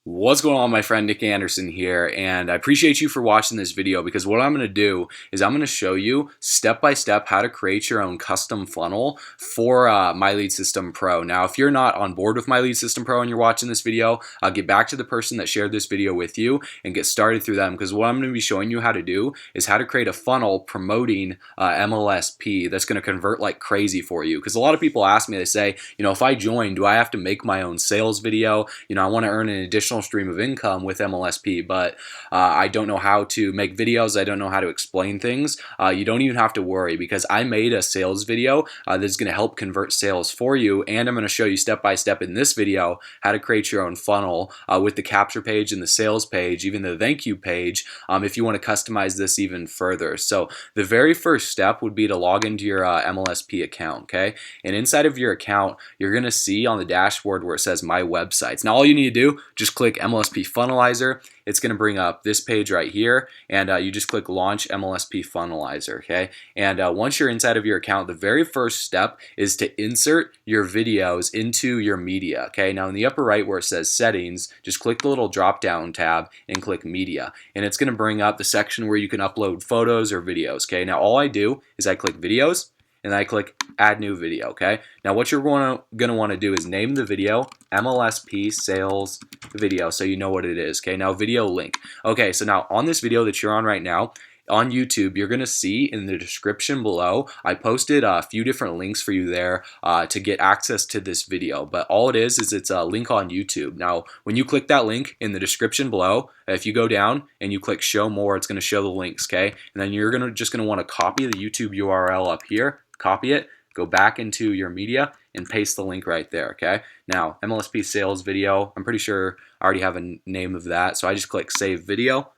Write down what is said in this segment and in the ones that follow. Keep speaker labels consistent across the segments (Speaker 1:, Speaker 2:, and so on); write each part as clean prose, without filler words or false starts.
Speaker 1: What's going on, my friend? Nick Anderson here, and I appreciate you for watching this video because what I'm going to do is I'm going to show you step by step how to create your own custom funnel for My Lead System Pro. Now, if you're not on board with My Lead System Pro and you're watching this video, I'll get back to the person that shared this video with you and get started through them, because what I'm going to be showing you how to do is how to create a funnel promoting MLSP that's going to convert like crazy for you. Because a lot of people ask me, they say, if I join, do I have to make my own sales video? I want to earn an additional stream of income with MLSP, but I don't know how to make videos. I don't know how to explain things. You don't even have to worry, because I made a sales video that's going to help convert sales for you, and I'm going to show you step by step in this video how to create your own funnel with the capture page and the sales page, even the thank you page, if you want to customize this even further. So the very first step would be to log into your MLSP account, okay? And inside of your account, you're going to see on the dashboard where it says My Websites. Now all you need to do, just click MLSP Funnelizer. It's going to bring up this page right here, and you just click Launch MLSP Funnelizer, okay? And once you're inside of your account, the very first step is to insert your videos into your media, okay? Now in the upper right where it says Settings, just click the little drop down tab and click Media, and it's going to bring up the section where you can upload photos or videos, okay? Now all I do is I click Videos, and I click Add New Video, okay? Now what you're going to want to do is name the video MLSP Sales Video, so you know what it is, okay? Now video link. Okay, so now on this video that you're on right now, on YouTube, you're going to see in the description below, I posted a few different links for you there to get access to this video. But all it is it's a link on YouTube. Now, when you click that link in the description below, if you go down and you click Show More, it's going to show the links, okay? And then you're just going to want to copy the YouTube URL up here, copy it, go back into your media, and paste the link right there, okay? Now, MLSP Sales Video, I'm pretty sure I already have a name of that, so I just click Save Video,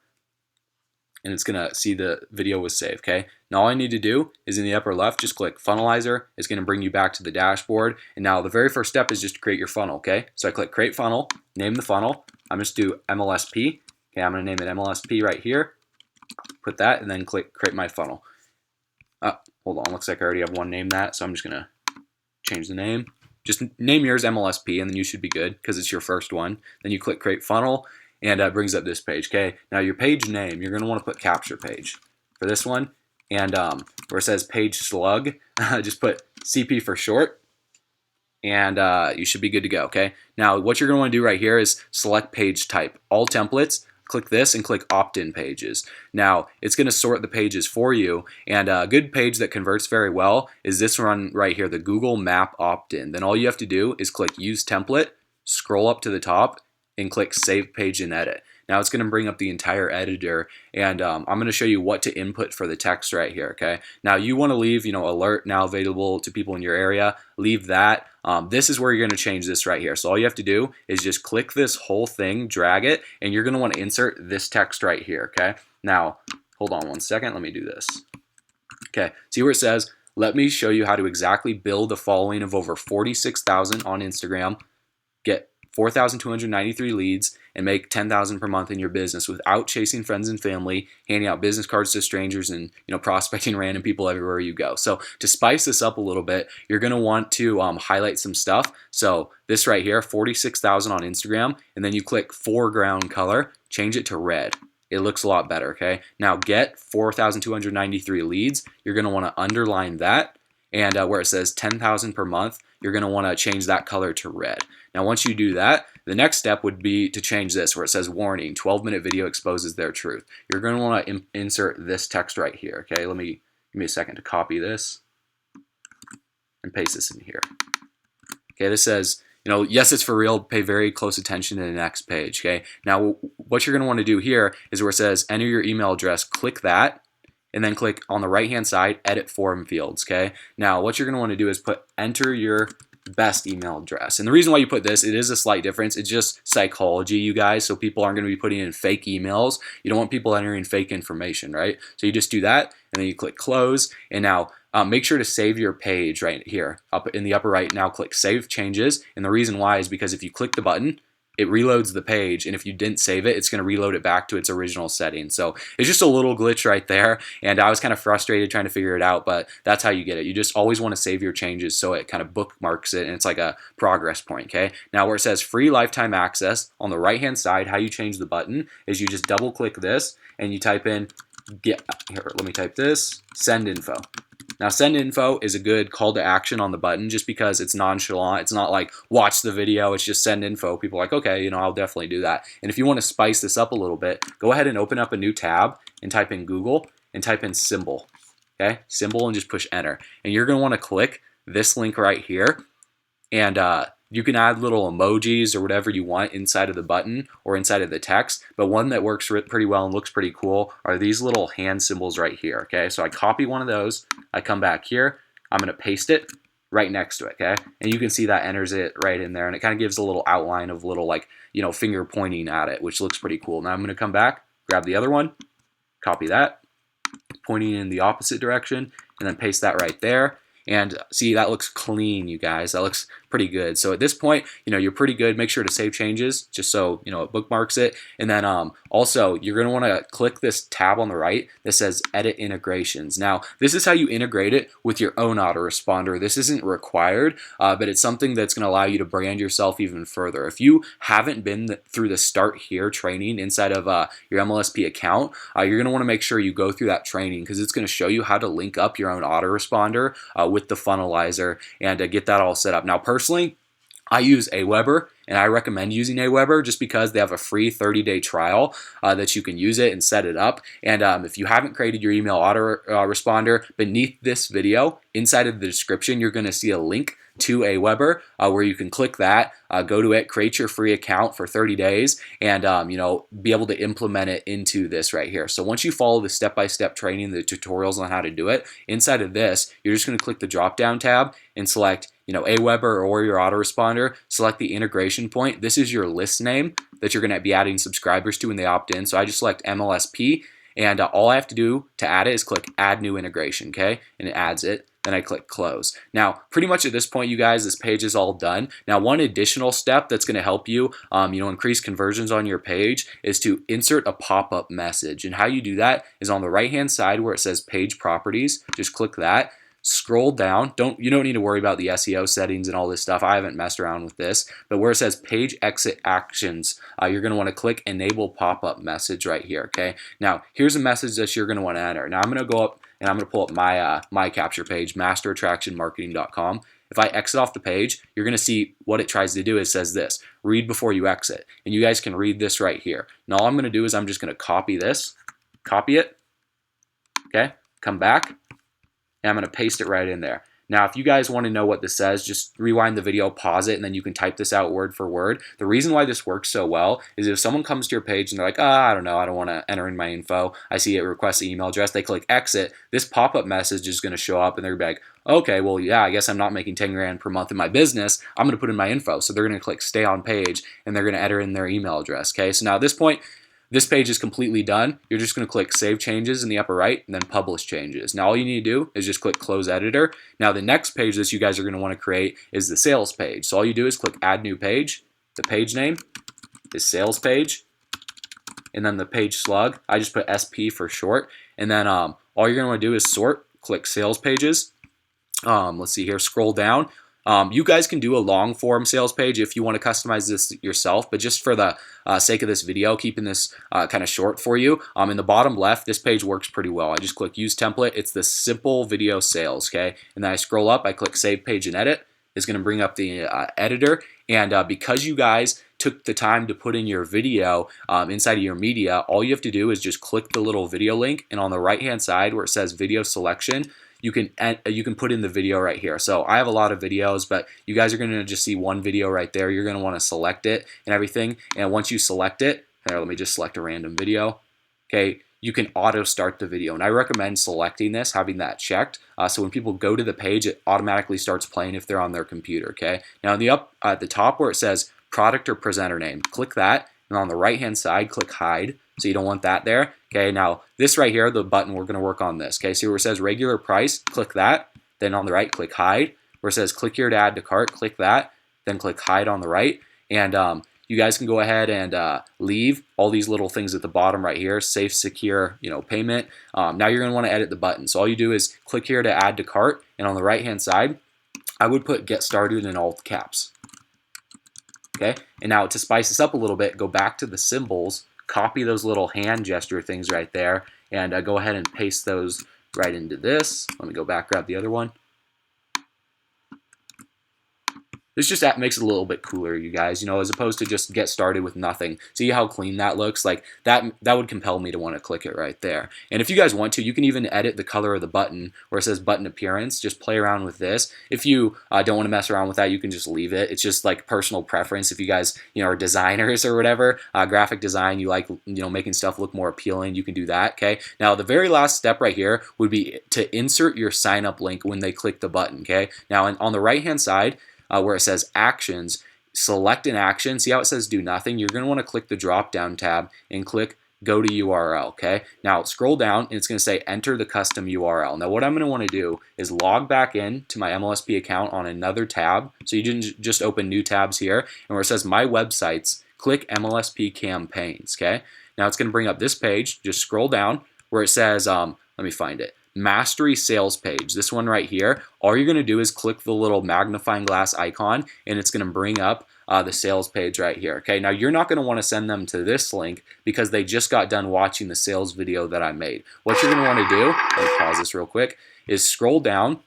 Speaker 1: and it's gonna see the video was saved, okay? Now all I need to do is in the upper left, just click Funnelizer. It's gonna bring you back to the dashboard, and now the very first step is just to create your funnel, okay? So I click Create Funnel, name the funnel. I'm just do MLSP, okay? I'm gonna name it MLSP right here, put that, and then click Create My Funnel. Hold on, looks like I already have one named that, so I'm just gonna change the name. Just name yours MLSP, and then you should be good because it's your first one. Then you click Create Funnel, and it brings up this page, okay? Now your page name, you're going to want to put capture page for this one, and where it says page slug, just put CP for short, and you should be good to go, okay? Now what you're going to want to do right here is select page type, all templates, click this and click opt-in pages. Now it's going to sort the pages for you, and a good page that converts very well is this one right here, the Google Map opt-in. Then all you have to do is click use template, scroll up to the top, and click Save Page and Edit. Now it's going to bring up the entire editor, and I'm going to show you what to input for the text right here, okay? Now you want to leave, alert now available to people in your area. Leave that. This is where you're going to change this right here. So all you have to do is just click this whole thing, drag it, and you're going to want to insert this text right here, okay? Now, hold on one second. Let me do this. Okay, see where it says, let me show you how to exactly build a following of over 46,000 on Instagram, get 4,293 leads, and make 10,000 per month in your business without chasing friends and family, handing out business cards to strangers, and prospecting random people everywhere you go. So to spice this up a little bit, you're going to want to highlight some stuff. So this right here, 46,000 on Instagram, and then you click foreground color, change it to red. It looks a lot better, okay? Now get 4,293 leads, you're going to want to underline that, and where it says 10,000 per month, you're going to want to change that color to red. Now once you do that, the next step would be to change this where it says warning, 12-minute video exposes their truth. You're going to want to insert this text right here, okay? Give me a second to copy this and paste this in here. Okay, this says, yes, it's for real, pay very close attention to the next page, okay? Now what you're going to want to do here is where it says enter your email address, click that, and then click on the right hand side, edit form fields, okay? Now what you're going to want to do is enter your best email address. And the reason why you put this, it is a slight difference. It's just psychology, you guys, so people aren't going to be putting in fake emails. You don't want people entering fake information, right? So you just do that, and then you click close, and now make sure to save your page right here up in the upper right. Now click save changes, and the reason why is because if you click the button, it reloads the page, and if you didn't save it, it's going to reload it back to its original setting. So it's just a little glitch right there, and I was kind of frustrated trying to figure it out, but that's how you get it. You just always want to save your changes so it kind of bookmarks it, and it's like a progress point, okay? Now where it says free lifetime access, on the right-hand side, how you change the button is you just double-click this, and you type in, let me type this, send info. Now, send info is a good call to action on the button just because it's nonchalant. It's not like watch the video, it's just send info. People are like, okay, you know, I'll definitely do that. And if you want to spice this up a little bit, go ahead and open up a new tab and type in Google and type in symbol. Okay, symbol, and just push enter. And you're going to want to click this link right here, and you can add little emojis or whatever you want inside of the button or inside of the text, but one that works pretty well and looks pretty cool are these little hand symbols right here, okay? So I copy one of those, I come back here, I'm gonna paste it right next to it, okay? And you can see that enters it right in there, and it kind of gives a little outline of little, like, you know, finger pointing at it, which looks pretty cool. Now I'm gonna come back, grab the other one, copy that, pointing in the opposite direction, and then paste that right there. And see, that looks clean, you guys. That looks pretty good. So at this point, you know, you're pretty good. Make sure to save changes just so, you know, it bookmarks it. And then also, you're going to want to click this tab on the right that says Edit Integrations. Now, this is how you integrate it with your own autoresponder. This isn't required, but it's something that's going to allow you to brand yourself even further. If you haven't been through the Start Here training inside of your MLSP account, you're going to want to make sure you go through that training because it's going to show you how to link up your own autoresponder with the funnelizer and get that all set up. Now, personally, I use Aweber, and I recommend using Aweber just because they have a free 30-day trial that you can use it and set it up. And if you haven't created your email autoresponder, beneath this video, inside of the description, you're going to see a link to Aweber where you can click that, go to it, create your free account for 30 days, and you know, be able to implement it into this right here. So once you follow the step-by-step training, the tutorials on how to do it, inside of this, you're just going to click the drop-down tab and select, you know, Aweber or your autoresponder. Select the integration point. This is your list name that you're going to be adding subscribers to when they opt in. So I just select MLSP, and all I have to do to add it is click Add New Integration, okay? And it adds it. Then I click Close. Now, pretty much at this point, you guys, this page is all done. Now, one additional step that's going to help you, you know, increase conversions on your page is to insert a pop-up message. And how you do that is on the right-hand side where it says Page Properties. Just click that. Scroll down. You don't need to worry about the SEO settings and all this stuff. I haven't messed around with this. But where it says Page Exit Actions, you're going to want to click Enable Pop-Up Message right here, okay? Now, here's a message that you're going to want to enter. Now, I'm going to go up and I'm going to pull up my capture page, masterattractionmarketing.com. If I exit off the page, you're going to see what it tries to do. It says this, read before you exit. And you guys can read this right here. Now, all I'm going to do is I'm just going to copy this, copy it, okay? Come back, and I'm going to paste it right in there. Now, if you guys want to know what this says, just rewind the video, pause it, and then you can type this out word for word. The reason why this works so well is if someone comes to your page and they're like, I don't know, I don't want to enter in my info. I see it requests the email address. They click exit. This pop-up message is going to show up, and they're going to be like, okay, well, yeah, I guess I'm not making 10 grand per month in my business. I'm going to put in my info. So they're going to click stay on page, and they're going to enter in their email address. Okay, so now at this point, this page is completely done. You're just going to click Save Changes in the upper right and then Publish Changes. Now all you need to do is just click Close Editor. Now the next page that you guys are going to want to create is the sales page. So all you do is click Add New Page. The page name is Sales Page. And then the page slug, I just put SP for short. And then all you're going to want to do is sort, click Sales Pages. Let's see here, scroll down. You guys can do a long form sales page if you want to customize this yourself, but just for the sake of this video, keeping this kind of short for you, in the bottom left, this page works pretty well. I just click Use Template. It's the simple video sales, okay? And then I scroll up, I click Save Page and Edit. It's going to bring up the editor, and because you guys took the time to put in your video inside of your media, all you have to do is just click the little video link, and on the right-hand side where it says Video Selection, you can put in the video right here. So I have a lot of videos, but you guys are going to just see one video right there. You're going to want to select it and everything. And once you select it, here, let me just select a random video. Okay, you can auto start the video. And I recommend selecting this, having that checked. So when people go to the page, it automatically starts playing if they're on their computer. Okay. Now at the top where it says product or presenter name, click that. And on the right-hand side, click hide. So you don't want that there. Okay, now this right here, the button, we're going to work on this. Okay, so where it says regular price, click that. Then on the right, click hide. Where it says click here to add to cart, click that. Then click hide on the right. And you guys can go ahead and leave all these little things at the bottom right here, safe, secure, payment. Now you're going to want to edit the button. So all you do is click here to add to cart, and on the right hand side, I would put get started in all caps. Okay, and now to spice this up a little bit, go back to the symbols, copy those little hand gesture things right there, and go ahead and paste those right into this. Let me go back, grab the other one. This just makes it a little bit cooler, you guys, as opposed to just get started with nothing. See how clean that looks? Like that would compel me to want to click it right there. And if you guys want to, you can even edit the color of the button where it says button appearance. Just play around with this. If you don't want to mess around with that, you can just leave it. It's just like personal preference. If you guys, are designers or whatever, graphic design, you like, making stuff look more appealing, you can do that, okay? Now, the very last step right here would be to insert your sign up link when they click the button, okay? Now, on the right-hand side, where it says actions, select an action. See how it says do nothing? You're going to want to click the drop down tab and click go to URL, okay? Now scroll down and it's going to say enter the custom URL. Now what I'm going to want to do is log back in to my MLSP account on another tab. So you didn't just open new tabs here, and where it says my websites, click MLSP campaigns, okay? Now it's going to bring up this page. Just scroll down where it says, let me find it. Mastery sales page, this one right here. All you're going to do is click the little magnifying glass icon and it's going to bring up the sales page right here. Okay, now you're not going to want to send them to this link because they just got done watching the sales video that I made. What you're going to want to do, let me pause this real quick, is scroll down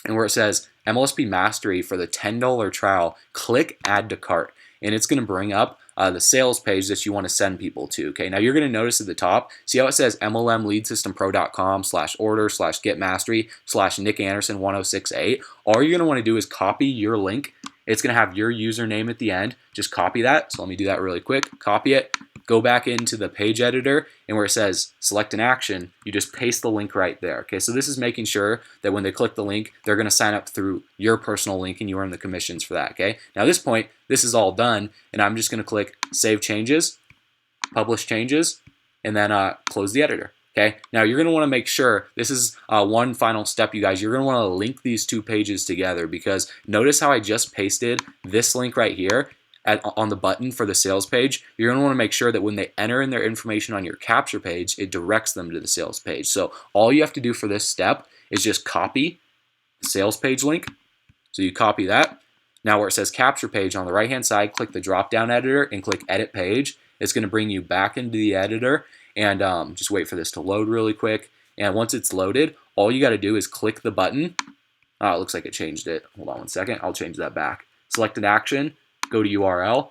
Speaker 1: and where it says MLSP Mastery for the $10 trial, click add to cart, and it's going to bring up the sales page that you want to send people to. Okay, now you're going to notice at the top, see how it says mlmleadsystempro.com/order/getmastery/NickAnderson1068. All you're going to want to do is copy your link. It's going to have your username at the end. Just copy that. So let me do that really quick. Copy it. Go back into the page editor, and where it says select an action, you just paste the link right there. Okay, so this is making sure that when they click the link, they're going to sign up through your personal link and you earn the commissions for that. Okay, now at this point, this is all done, and I'm just going to click save changes, publish changes, and then close the editor. Okay, now you're going to want to make sure, this is one final step, you guys, you're going to want to link these two pages together, because notice how I just pasted this link right here on the button for the sales page. You're going to want to make sure that when they enter in their information on your capture page, it directs them to the sales page. So all you have to do for this step is just copy the sales page link. So you copy that. Now where it says capture page on the right hand side, click the drop down editor and click edit page. It's going to bring you back into the editor, and just wait for this to load really quick. And once it's loaded, all you got to do is click the button. Oh, it looks like it changed it. Hold on one second. I'll change that back. Select an action. Go to URL,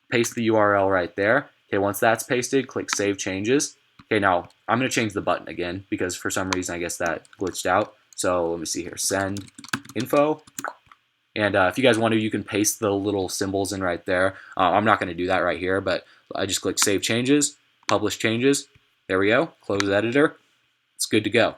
Speaker 1: paste the URL right there. Okay, once that's pasted, click Save Changes. Okay, now I'm going to change the button again because for some reason I guess that glitched out. So let me see here, send info. And if you guys want to, you can paste the little symbols in right there. I'm not going to do that right here, but I just click Save Changes, Publish Changes. There we go, close editor. It's good to go.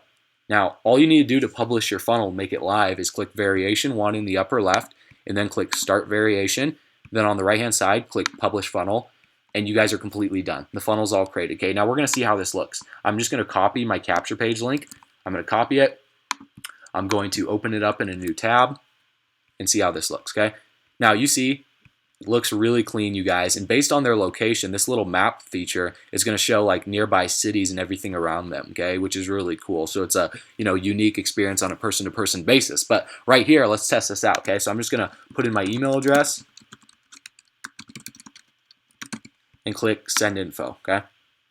Speaker 1: Now, all you need to do to publish your funnel, make it live, is click Variation 1 in the upper left, and then click Start Variation. Then on the right-hand side, click Publish Funnel, and you guys are completely done. The funnel's all created. Okay, now we're going to see how this looks. I'm just going to copy my capture page link. I'm going to copy it. I'm going to open it up in a new tab and see how this looks, okay? Now, you see, it looks really clean, you guys, and based on their location, this little map feature is going to show like nearby cities and everything around them, okay, which is really cool. So it's a unique experience on a person-to-person basis. But right here, let's test this out, okay? So I'm just going to put in my email address and click Send Info, okay?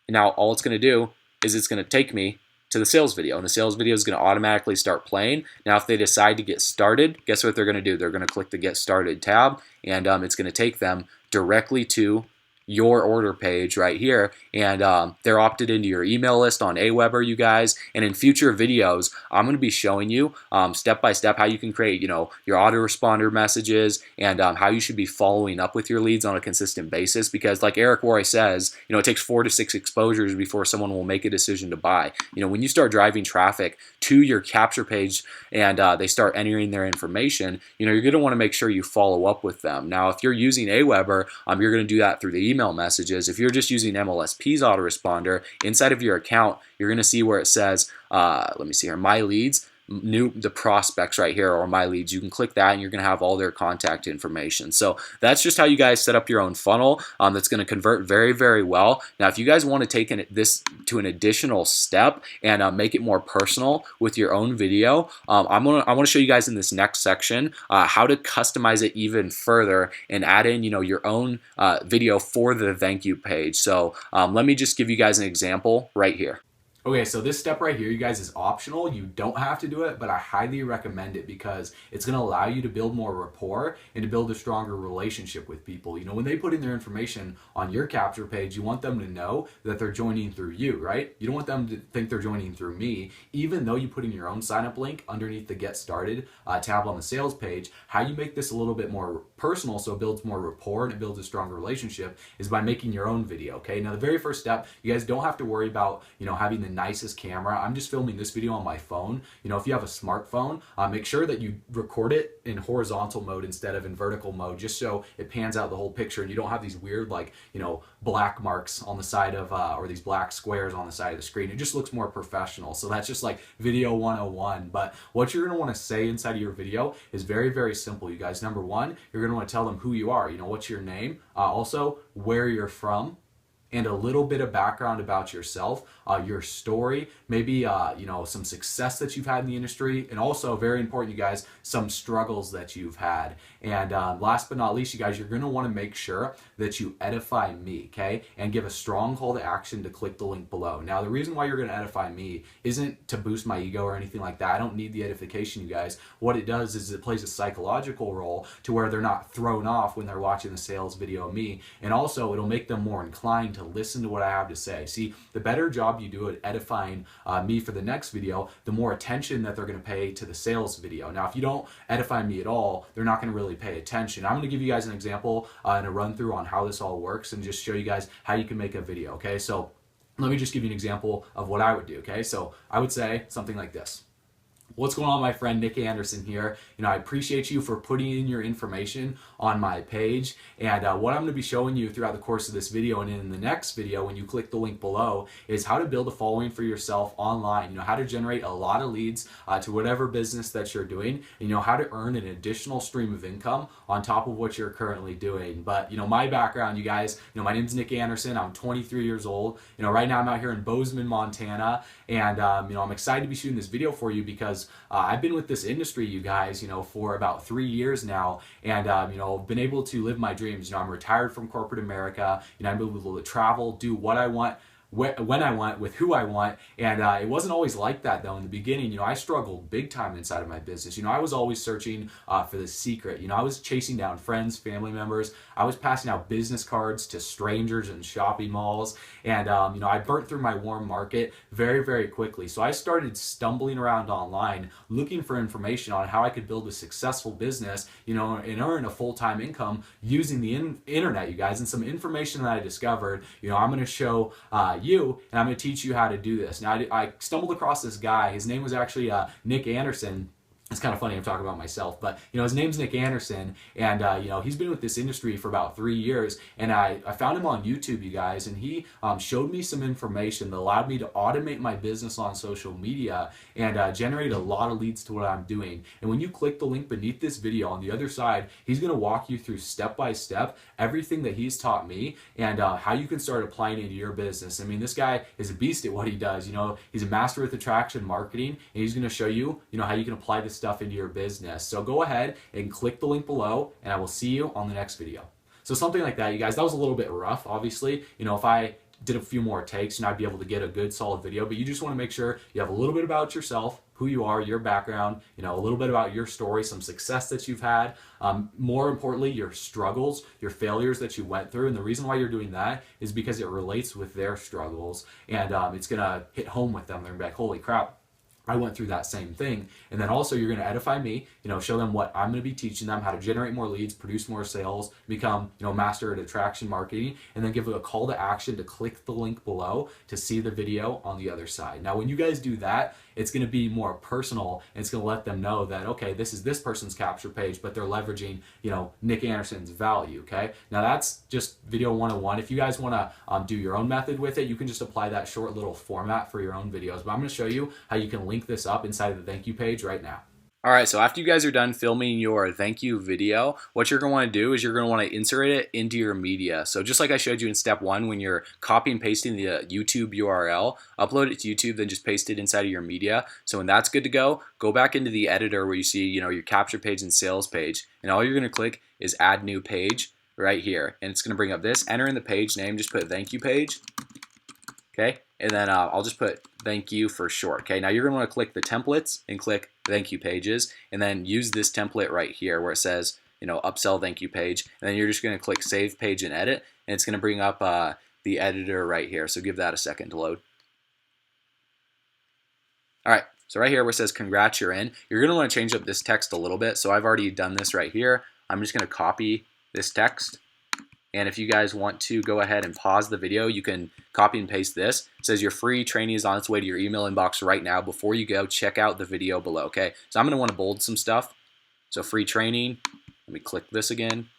Speaker 1: And now all it's going to do is it's going to take me to the sales video, and the sales video is going to automatically start playing. Now, if they decide to get started, guess what they're going to do? They're going to click the Get Started tab, and it's going to take them directly to your order page right here, and they're opted into your email list on Aweber, you guys. And in future videos, I'm going to be showing you step by step how you can create, your autoresponder messages, and how you should be following up with your leads on a consistent basis. Because like Eric Worre says, it takes 4 to 6 exposures before someone will make a decision to buy. When you start driving traffic to your capture page and they start entering their information, you're going to want to make sure you follow up with them. Now, if you're using Aweber, you're going to do that through the email messages. If you're just using MLSP's autoresponder, inside of your account, you're going to see where it says, let me see here, My Leads. the prospects right here, or my leads, you can click that and you're going to have all their contact information. So that's just how you guys set up your own funnel that's going to convert very, very well. Now, if you guys want to take this to an additional step and make it more personal with your own video, I want to show you guys in this next section how to customize it even further and add in, your own video for the thank you page. So let me just give you guys an example right here. Okay, so this step right here, you guys, is optional. You don't have to do it, but I highly recommend it because it's going to allow you to build more rapport and to build a stronger relationship with people. When they put in their information on your capture page, you want them to know that they're joining through you, right? You don't want them to think they're joining through me, even though you put in your own sign-up link underneath the Get Started tab on the sales page. How you make this a little bit more personal so it builds more rapport and it builds a stronger relationship is by making your own video, okay? Now, the very first step, you guys don't have to worry about, having the nicest camera. I'm just filming this video on my phone. If you have a smartphone, make sure that you record it in horizontal mode instead of in vertical mode, just so it pans out the whole picture and you don't have these weird, black marks on the side of, or these black squares on the side of the screen. It just looks more professional. So that's just like video 101. But what you're going to want to say inside of your video is very, very simple, you guys. Number one, you're going to want to tell them who you are. What's your name? Also, where you're from, and a little bit of background about yourself, your story, maybe some success that you've had in the industry, and also, very important, you guys, some struggles that you've had. And last but not least, you guys, you're going to want to make sure that you edify me, okay, and give a strong call to action to click the link below. Now, the reason why you're going to edify me isn't to boost my ego or anything like that. I don't need the edification, you guys. What it does is it plays a psychological role to where they're not thrown off when they're watching the sales video of me, and also it'll make them more inclined to listen to what I have to say. See, the better job you do at edifying me for the next video, the more attention that they're going to pay to the sales video. Now, if you don't edify me at all, they're not going to really pay attention. I'm going to give you guys an example and a run through on how this all works and just show you guys how you can make a video, okay? So let me just give you an example of what I would do, okay? So I would say something like this. What's going on, my friend? Nick Anderson here. I appreciate you for putting in your information on my page, and what I'm going to be showing you throughout the course of this video and in the next video when you click the link below is how to build a following for yourself online, how to generate a lot of leads to whatever business that you're doing, and how to earn an additional stream of income on top of what you're currently doing. But my background, you guys, my name's Nick Anderson. I'm 23 years old. Right now I'm out here in Bozeman, Montana, and I'm excited to be shooting this video for you because I've been with this industry, you guys, for about 3 years now, and been able to live my dreams. I'm retired from corporate America. I'm able to travel, do what I want, when I want, with who I want, and it wasn't always like that though in the beginning. I struggled big time inside of my business. I was always searching for the secret. I was chasing down friends, family members. I was passing out business cards to strangers in shopping malls, and I burnt through my warm market very, very quickly. So I started stumbling around online looking for information on how I could build a successful business, and earn a full-time income using the internet, you guys. And some information that I discovered, I'm going to show you, and I'm going to teach you how to do this. Now, I stumbled across this guy. His name was actually Nick Anderson. It's kind of funny I'm talking about myself, but his name's Nick Anderson, and he's been with this industry for about 3 years, and I found him on YouTube, you guys, and he showed me some information that allowed me to automate my business on social media and generate a lot of leads to what I'm doing. And when you click the link beneath this video on the other side, he's going to walk you through step by step everything that he's taught me and how you can start applying it into your business. I mean, this guy is a beast at what he does. He's a master with attraction marketing, and he's going to show you, how you can apply this stuff into your business. So go ahead and click the link below, and I will see you on the next video. So something like that, you guys. That was a little bit rough, obviously. If I did a few more takes, I'd be able to get a good solid video, but you just want to make sure you have a little bit about yourself, who you are, your background, a little bit about your story, some success that you've had, more importantly, your struggles, your failures that you went through. And the reason why you're doing that is because it relates with their struggles, and it's going to hit home with them. They're going to be like, holy crap, I went through that same thing. And then also you're going to edify me, show them what I'm going to be teaching them, how to generate more leads, produce more sales, become, master at attraction marketing, and then give a call to action to click the link below to see the video on the other side. Now, when you guys do that, it's going to be more personal, and it's going to let them know that, okay, this is this person's capture page, but they're leveraging, Nick Anderson's value, okay? Now, that's just video 101. If you guys want to do your own method with it, you can just apply that short little format for your own videos. But I'm going to show you how you can link link this up inside of the thank you page right now. All right, so after you guys are done filming your thank you video, what you're going to want to do is you're going to want to insert it into your media. So just like I showed you in step 1, when you're copy and pasting the YouTube URL, upload it to YouTube, then just paste it inside of your media. So when that's good to go, go back into the editor where you see, your capture page and sales page, and all you're going to click is add new page right here, and it's going to bring up this. Enter in the page name, just put thank you page. Okay, and then I'll just put thank you for short. Okay, now you're going to want to click the templates and click thank you pages, and then use this template right here where it says, upsell thank you page, and then you're just going to click save page and edit, and it's going to bring up the editor right here. So give that a second to load. All right, so right here where it says congrats, you're in, you're going to want to change up this text a little bit. So I've already done this right here. I'm just going to copy this text. And if you guys want to go ahead and pause the video, you can copy and paste this. It says your free training is on its way to your email inbox right now. Before you go, check out the video below, okay? So I'm going to want to bold some stuff. So free training, let me click this again,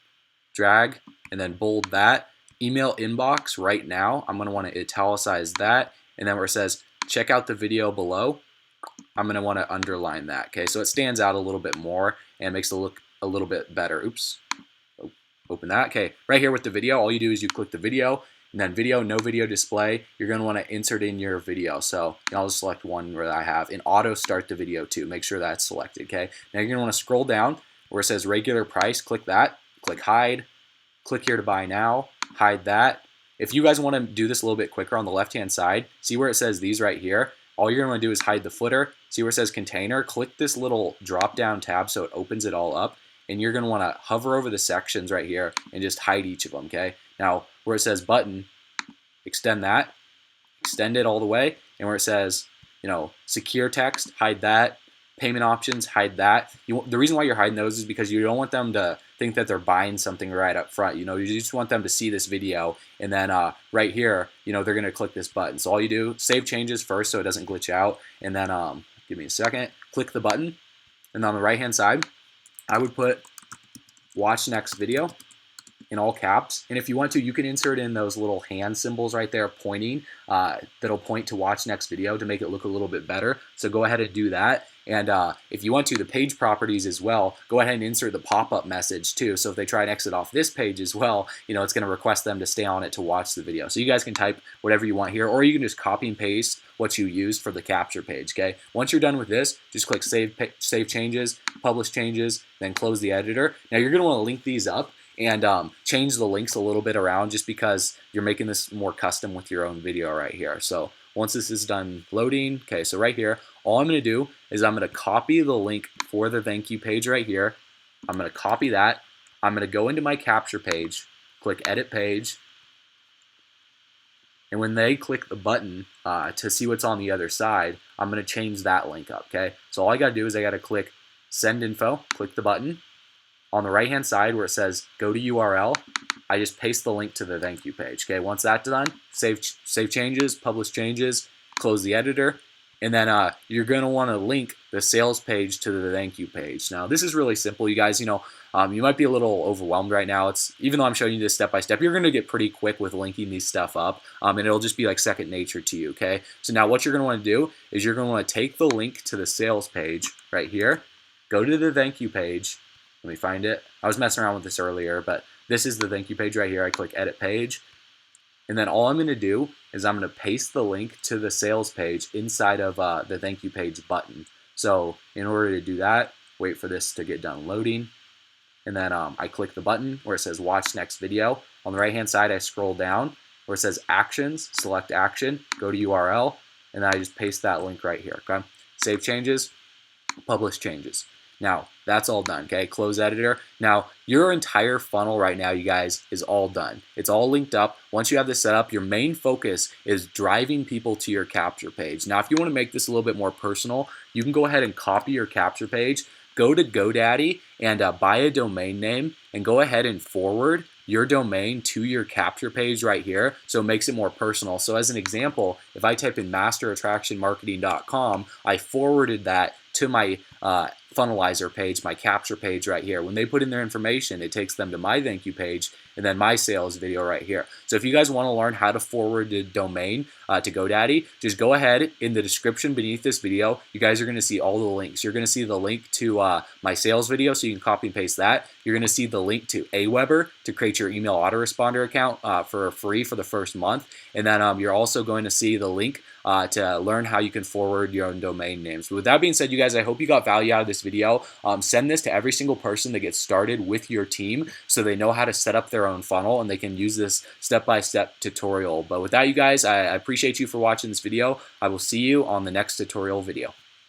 Speaker 1: drag, and then bold that. Email inbox right now, I'm going to want to italicize that. And then where it says check out the video below, I'm going to want to underline that, okay? So it stands out a little bit more and makes it look a little bit better. Oops. Open that. Okay, right here with the video, all you do is you click the video, and then video, no video display. You're going to want to insert in your video. So I'll just select one where I have, and auto start the video too. Make sure that's selected. Okay, now you're going to want to scroll down where it says regular price. Click that. Click hide. Click here to buy now. Hide that. If you guys want to do this a little bit quicker, on the left-hand side, see where it says these right here. All you're going to want to do is hide the footer. See where it says container. Click this little drop-down tab so it opens it all up. And you're going to want to hover over the sections right here and just hide each of them, okay? Now, where it says button, extend that, extend it all the way, and where it says, secure text, hide that, payment options, hide that. The reason why you're hiding those is because you don't want them to think that they're buying something right up front. You just want them to see this video, and then right here, they're going to click this button. So all you do, save changes first so it doesn't glitch out, and then give me a second, click the button, and on the right-hand side, I would put watch next video in all caps. And if you want to, you can insert in those little hand symbols right there pointing that'll point to watch next video to make it look a little bit better. So go ahead and do that. And if you want to, the page properties as well, go ahead and insert the pop-up message too. So if they try and exit off this page as well, it's going to request them to stay on it to watch the video. So you guys can type whatever you want here, or you can just copy and paste what you used for the capture page, okay? Once you're done with this, just click save changes, publish changes, then close the editor. Now you're going to want to link these up and change the links a little bit around just because you're making this more custom with your own video right here. So once this is done loading, okay, so right here, all I'm going to do is I'm going to copy the link for the thank you page right here. I'm going to copy that. I'm going to go into my capture page, click edit page, and when they click the button to see what's on the other side, I'm going to change that link up, okay? So all I got to do is I got to click send info, click the button. On the right-hand side where it says go to URL, I just paste the link to the thank you page, okay? Once that's done, save changes, publish changes, close the editor, and then you're going to want to link the sales page to the thank you page. Now, this is really simple, you guys. You might be a little overwhelmed right now. Even though I'm showing you this step by step, you're going to get pretty quick with linking these stuff up, and it'll just be like second nature to you, okay? So now what you're going to want to do is you're going to want to take the link to the sales page right here, go to the thank you page. Let me find it. I was messing around with this earlier, but this is the thank you page right here. I click edit page. And then all I'm going to do is I'm going to paste the link to the sales page inside of the thank you page button. So in order to do that, wait for this to get done loading. And then I click the button where it says watch next video. On the right hand side, I scroll down where it says actions, select action, go to URL, and then I just paste that link right here. Okay? Save changes, publish changes. Now, that's all done, okay? Close editor. Now, your entire funnel right now, you guys, is all done. It's all linked up. Once you have this set up, your main focus is driving people to your capture page. Now, if you want to make this a little bit more personal, you can go ahead and copy your capture page, go to GoDaddy and buy a domain name, and go ahead and forward your domain to your capture page right here, so it makes it more personal. So as an example, if I type in masterattractionmarketing.com, I forwarded that to my funnelizer page, my capture page right here. When they put in their information, it takes them to my thank you page and then my sales video right here. So if you guys want to learn how to forward a domain to GoDaddy, just go ahead in the description beneath this video. You guys are going to see all the links. You're going to see the link to my sales video, so you can copy and paste that. You're going to see the link to Aweber to create your email autoresponder account for free for the first month. And then you're also going to see the link to learn how you can forward your own domain names. But with that being said, you guys, I hope you got value out of this video. Send this to every single person that gets started with your team so they know how to set up their own funnel and they can use this step-by-step tutorial. But with that, you guys, I appreciate you for watching this video. I will see you on the next tutorial video.